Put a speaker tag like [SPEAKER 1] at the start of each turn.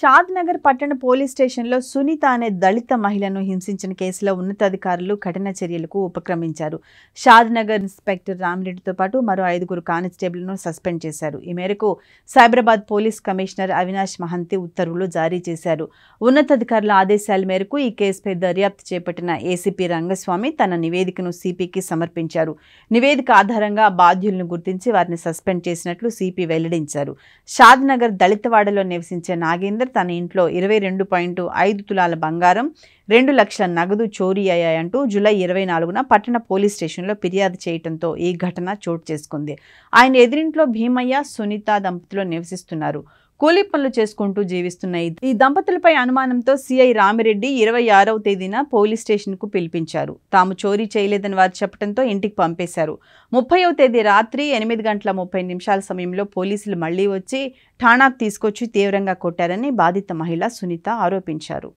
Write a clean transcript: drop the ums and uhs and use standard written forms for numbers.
[SPEAKER 1] షాద్నగర్ పట్టణ పోలీస్ స్టేషన్లో సునీత అనే దళిత మహిళను హింసించిన కేసులో ఉన్నతాధికారులు కఠిన చర్యలకు ఉపక్రమించారు. షాద్నగర్ ఇన్స్పెక్టర్ రామిరెడ్డితో పాటు మరో 5 కానిస్టేబుల్ను సస్పెండ్ చేశారు. ఈ మేరకు సైబరాబాద్ పోలీస్ కమిషనర్ అవినాష్ మహంతి ఉత్తర్వులు జారీ చేశారు. ఉన్నతాధికారుల ఆదేశాల మేరకు ఈ కేసుపై దర్యాప్తు చేపట్టిన ఏసీపీ రంగస్వామి తన నివేదికను సిపికి సమర్పించారు. నివేదిక ఆధారంగా బాధ్యులను గుర్తించి వారిని సస్పెండ్ చేసినట్లు సిపి వెల్లడించారు. షాద్నగర్ దళితవాడలో నివసించే నాగేందర్ తన ఇంట్లో 22.5 తులాల బంగారం, 2 లక్షల నగదు చోరీ అయ్యాయంటూ జూలై 24న పట్టణ పోలీస్ స్టేషన్లో ఫిర్యాదు చేయడంతో ఈ ఘటన చోటు చేసుకుంది. ఆయన ఎదురింట్లో భీమయ్య, సునీత దంపతులు నివసిస్తున్నారు. కూలీ పనులు చేసుకుంటూ జీవిస్తున్న ఈ దంపతులపై అనుమానంతో సిఐ రామిరెడ్డి 26వ తేదీన పోలీస్ స్టేషన్కు పిలిపించారు. తాము చోరీ చేయలేదని వారు చెప్పడంతో ఇంటికి పంపేశారు. 30వ తేదీ రాత్రి 8:30 సమయంలో పోలీసులు మళ్లీ వచ్చి ఠాణాకు తీసుకొచ్చి తీవ్రంగా కొట్టారని బాధిత మహిళ సునీత ఆరోపించారు.